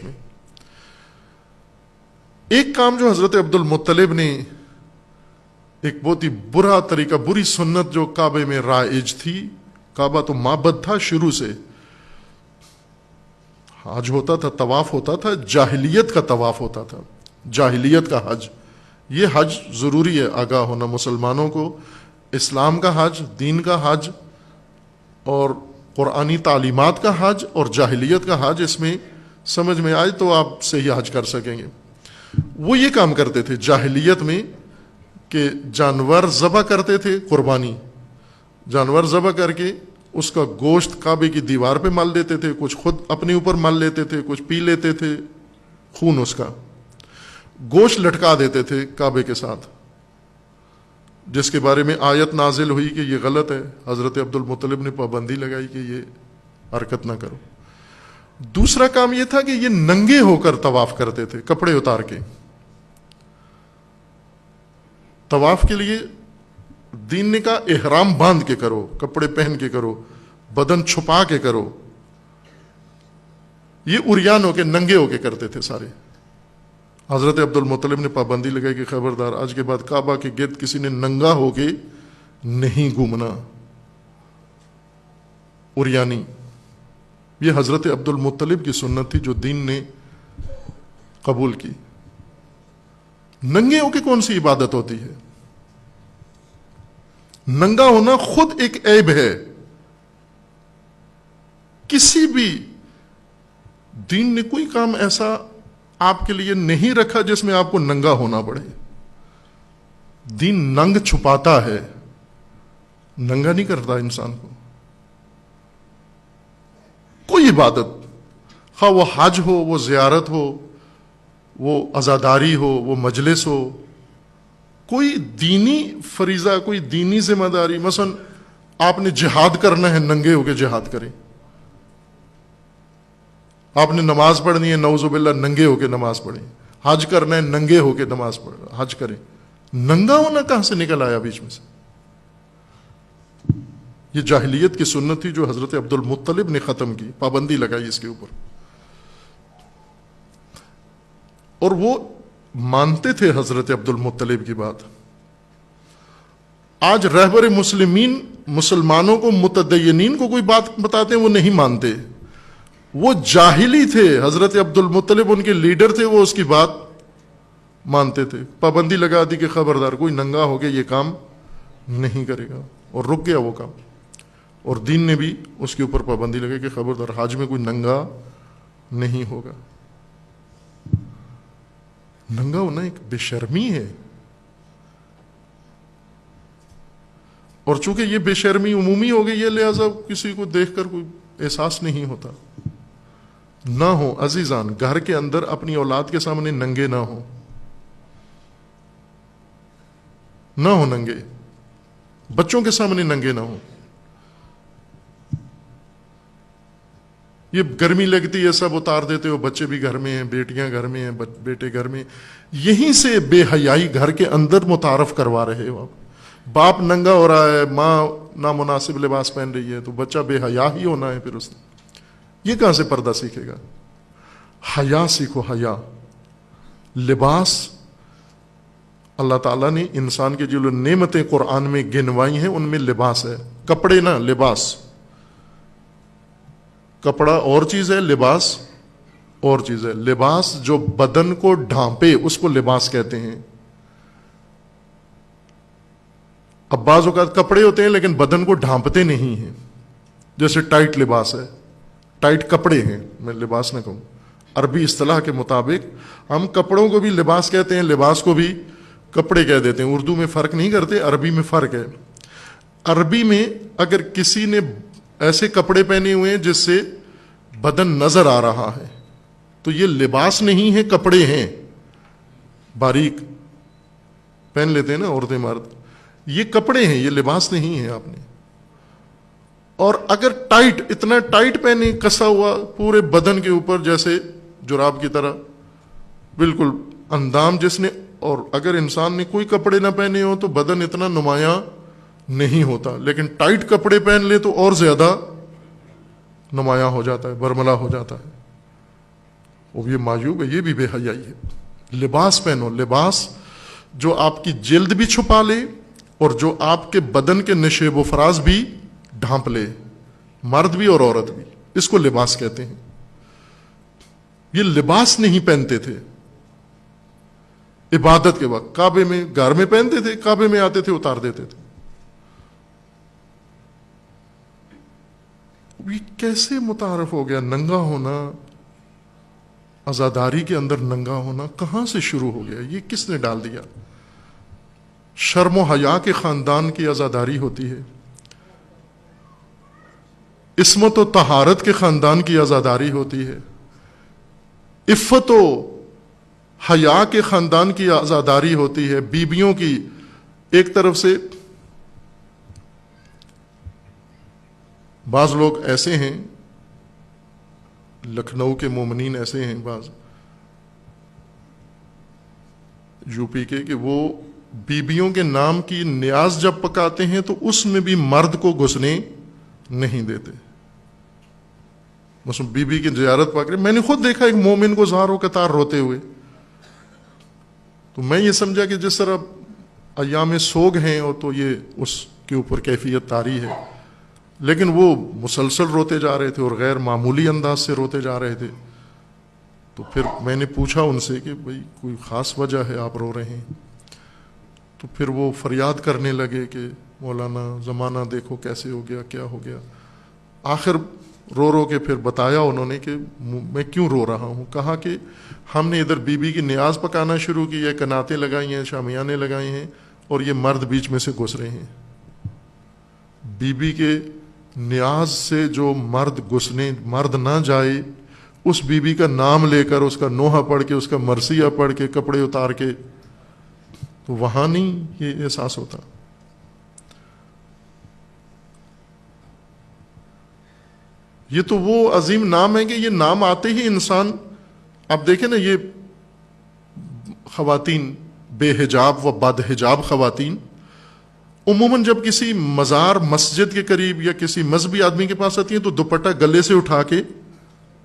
میں ایک کام جو حضرت عبد المطلب نے ایک بہت ہی برا طریقہ، بری سنت جو کعبے میں رائج تھی، کعبہ تو معبد تھا شروع سے، حج ہوتا تھا، طواف ہوتا تھا، جاہلیت کا طواف ہوتا تھا، جاہلیت کا حج۔ یہ حج ضروری ہے آگاہ ہونا مسلمانوں کو، اسلام کا حج، دین کا حج اور قرآنی تعلیمات کا حج اور جاہلیت کا حج، اس میں سمجھ میں آئے تو آپ صحیح حج کر سکیں گے۔ وہ یہ کام کرتے تھے جاہلیت میں کہ جانور ذبح کرتے تھے، قربانی، جانور ذبح کر کے اس کا گوشت کعبے کی دیوار پہ مل دیتے تھے، کچھ خود اپنے اوپر مل لیتے تھے، کچھ پی لیتے تھے خون، اس کا گوشت لٹکا دیتے تھے کعبے کے ساتھ، جس کے بارے میں آیت نازل ہوئی کہ یہ غلط ہے۔ حضرت عبد المطلب نے پابندی لگائی کہ یہ حرکت نہ کرو۔ دوسرا کام یہ تھا کہ یہ ننگے ہو کر طواف کرتے تھے، کپڑے اتار کے۔ طواف کے لیے دین نے کہا احرام باندھ کے کرو، کپڑے پہن کے کرو، بدن چھپا کے کرو۔ یہ عریان ہو کے، ننگے ہو کے کرتے تھے سارے۔ حضرت عبد المطلب نے پابندی لگائی کہ خبردار، آج کے بعد کعبہ کے گرد کسی نے ننگا ہو کے نہیں گھومنا، عریانی۔ یہ حضرت عبد المطلب کی سنت تھی جو دین نے قبول کی۔ ننگے ہو کے کون سی عبادت ہوتی ہے؟ ننگا ہونا خود ایک عیب ہے۔ کسی بھی دین نے کوئی کام ایسا آپ کے لیے نہیں رکھا جس میں آپ کو ننگا ہونا پڑے۔ دین ننگ چھپاتا ہے، ننگا نہیں کرتا انسان کو۔ کوئی عبادت، خواہ وہ حج ہو، وہ زیارت ہو، وہ عزاداری ہو، وہ مجلس ہو، کوئی دینی فریضہ، کوئی دینی ذمہ داری، مثلا آپ نے جہاد کرنا ہے، ننگے ہو کے جہاد کریں۔ آپ نے نماز پڑھنی ہے، نعوذ باللہ ننگے ہو کے نماز پڑھیں۔ حج کرنا ہے، ننگے ہو کے نماز پڑھ حج کریں۔ ننگا ہونا کہاں سے نکل آیا بیچ میں سے؟ یہ جاہلیت کی سنت تھی جو حضرت عبد المطلب نے ختم کی، پابندی لگائی اس کے اوپر، اور وہ مانتے تھے حضرت عبد المطلب کی بات۔ آج رہبر مسلمین مسلمانوں کو، متدینین کو کوئی بات بتاتے ہیں وہ نہیں مانتے۔ وہ جاہلی تھے، حضرت عبد المطلب ان کے لیڈر تھے، وہ اس کی بات مانتے تھے۔ پابندی لگا دی کہ خبردار کوئی ننگا ہو کے یہ کام نہیں کرے گا، اور رک گیا وہ کام۔ اور دین نے بھی اس کے اوپر پابندی لگائی کہ خبردار حج میں کوئی ننگا نہیں ہوگا۔ ننگا ہونا ایک بے شرمی ہے، اور چونکہ یہ بے شرمی عمومی ہو گئی ہے، لہذا کسی کو دیکھ کر کوئی احساس نہیں ہوتا۔ نہ ہو عزیزان، گھر کے اندر اپنی اولاد کے سامنے ننگے نہ ہو، نہ ہو ننگے، بچوں کے سامنے ننگے نہ ہو۔ یہ گرمی لگتی ہے سب اتار دیتے ہو، بچے بھی گھر میں ہیں، بیٹیاں گھر میں ہیں، بیٹے گھر میں، یہیں سے بے حیائی گھر کے اندر متعارف کروا رہے ہو آپ۔ باپ ننگا ہو رہا ہے، ماں نامناسب لباس پہن رہی ہے، تو بچہ بے حیا ہی ہونا ہے پھر اس نے۔ یہ کہاں سے پردہ سیکھے گا؟ حیا سیکھو، حیا۔ لباس، اللہ تعالیٰ نے انسان کے جو نعمتیں قرآن میں گنوائی ہیں ان میں لباس ہے۔ کپڑے نہ، لباس۔ کپڑا اور چیز ہے، لباس اور چیز ہے۔ لباس جو بدن کو ڈھانپے اس کو لباس کہتے ہیں۔ اب بعض اوقات کپڑے ہوتے ہیں لیکن بدن کو ڈھانپتے نہیں ہیں، جیسے ٹائٹ لباس ہے، ٹائٹ کپڑے ہیں، میں لباس نہ کہوں۔ عربی اصطلاح کے مطابق ہم کپڑوں کو بھی لباس کہتے ہیں، لباس کو بھی کپڑے کہہ دیتے ہیں۔ اردو میں فرق نہیں کرتے، عربی میں فرق ہے۔ عربی میں اگر کسی نے ایسے کپڑے پہنے ہوئے ہیں جس سے بدن نظر آ رہا ہے تو یہ لباس نہیں ہے، کپڑے ہیں۔ باریک پہن لیتے ہیں نا عورتیں مرد، یہ کپڑے ہیں، یہ لباس نہیں ہے آپ نے۔ اور اگر ٹائٹ، اتنا ٹائٹ پہنے، کسا ہوا پورے بدن کے اوپر جیسے جراب کی طرح، بالکل اندام جس نے، اور اگر انسان نے کوئی کپڑے نہ پہنے ہو تو بدن اتنا نمایاں نہیں ہوتا، لیکن ٹائٹ کپڑے پہن لے تو اور زیادہ نمایاں ہو جاتا ہے، برملا ہو جاتا ہے۔ وہ یہ معیوب ہے، یہ بھی بے حیائی ہے۔ لباس پہنو، لباس جو آپ کی جلد بھی چھپا لے اور جو آپ کے بدن کے نشیب و فراز بھی ڈھانپ لے، مرد بھی اور عورت بھی، اس کو لباس کہتے ہیں۔ یہ لباس نہیں پہنتے تھے عبادت کے وقت، کعبے میں، گھر میں پہنتے تھے، کعبے میں آتے تھے اتار دیتے تھے۔ یہ کیسے متعارف ہو گیا ننگا ہونا، عزاداری کے اندر ننگا ہونا کہاں سے شروع ہو گیا؟ یہ کس نے ڈال دیا؟ شرم و حیا کے خاندان کی عزاداری ہوتی ہے، عصمت و طہارت کے خاندان کی عزاداری ہوتی ہے، عفت و حیا کے خاندان کی عزاداری ہوتی ہے، بیویوں کی ایک طرف سے۔ بعض لوگ ایسے ہیں، لکھنؤ کے مومنین ایسے ہیں، بعض یو پی کے، کہ وہ بیویوں کے نام کی نیاز جب پکاتے ہیں تو اس میں بھی مرد کو گھسنے نہیں دیتے۔ مثلا بیوی کی زیارت پکڑے، میں نے خود دیکھا ایک مومن کو زار و قطار روتے ہوئے، تو میں یہ سمجھا کہ جس طرح ایام سوگ ہیں اور تو یہ اس کے اوپر کیفیت طاری ہے، لیکن وہ مسلسل روتے جا رہے تھے اور غیر معمولی انداز سے روتے جا رہے تھے۔ تو پھر میں نے پوچھا ان سے کہ بھئی کوئی خاص وجہ ہے آپ رو رہے ہیں؟ تو پھر وہ فریاد کرنے لگے کہ مولانا زمانہ دیکھو کیسے ہو گیا، کیا ہو گیا۔ آخر رو رو کے پھر بتایا انہوں نے کہ میں کیوں رو رہا ہوں۔ کہا کہ ہم نے ادھر بیوی کی نیاز پکانا شروع کی ہے، کناتیں لگائی ہیں، شامیانے لگائے ہیں، اور یہ مرد بیچ میں سے گھس رہے ہیں۔ بیوی کے نیاز سے جو مرد گھسنے، مرد نہ جائے، اس بیوی کا نام لے کر، اس کا نوحہ پڑھ کے، اس کا مرثیہ پڑھ کے، کپڑے اتار کے، تو وہاں نہیں یہ احساس ہوتا۔ یہ تو وہ عظیم نام ہے کہ یہ نام آتے ہی انسان، اب دیکھیں نا، یہ خواتین بے حجاب و بد حجاب خواتین عموماً جب کسی مزار مسجد کے قریب یا کسی مذہبی آدمی کے پاس آتی ہیں تو دوپٹہ گلے سے اٹھا کے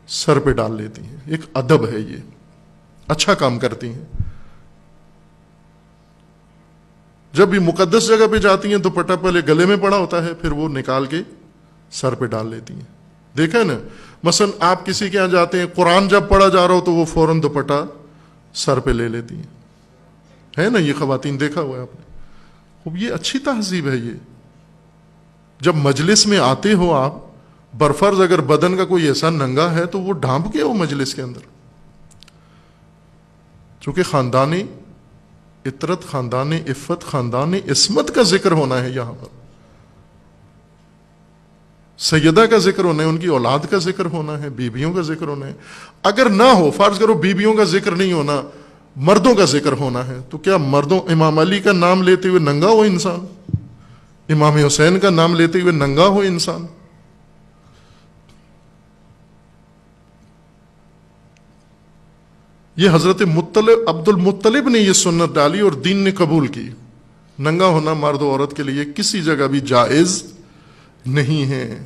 سر پہ ڈال لیتی ہیں۔ ایک ادب ہے، یہ اچھا کام کرتی ہیں۔ جب بھی مقدس جگہ پہ جاتی ہیں دوپٹہ پہلے گلے میں پڑا ہوتا ہے، پھر وہ نکال کے سر پہ ڈال لیتی ہیں۔ دیکھا نا، مثلا آپ کسی کے یہاں جاتے ہیں، قرآن جب پڑھا جا رہا ہو تو وہ فوراً دوپٹہ سر پہ لے لیتی ہیں، ہے نا؟ یہ خواتین دیکھا ہوا ہے آپ نے۔ خوب، یہ اچھی تہذیب ہے۔ یہ جب مجلس میں آتے ہو آپ، برفرض اگر بدن کا کوئی ایسا ننگا ہے تو وہ ڈھانپ کے ہو مجلس کے اندر، چونکہ خاندان عطرت، خاندان عفت، خاندان عصمت کا ذکر ہونا ہے۔ یہاں پر سیدہ کا ذکر ہونا ہے، ان کی اولاد کا ذکر ہونا ہے، بیویوں کا ذکر ہونا ہے۔ اگر نہ ہو، فرض کرو بیویوں کا ذکر نہیں ہونا، مردوں کا ذکر ہونا ہے، تو کیا مردوں، امام علی کا نام لیتے ہوئے ننگا ہو انسان؟ امام حسین کا نام لیتے ہوئے ننگا ہو انسان؟ یہ حضرت عبد المطلب نے یہ سنت ڈالی اور دین نے قبول کی۔ ننگا ہونا مرد و عورت کے لیے کسی جگہ بھی جائز نہیں ہے۔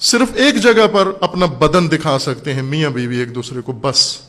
صرف ایک جگہ پر اپنا بدن دکھا سکتے ہیں میاں بیوی ایک دوسرے کو، بس۔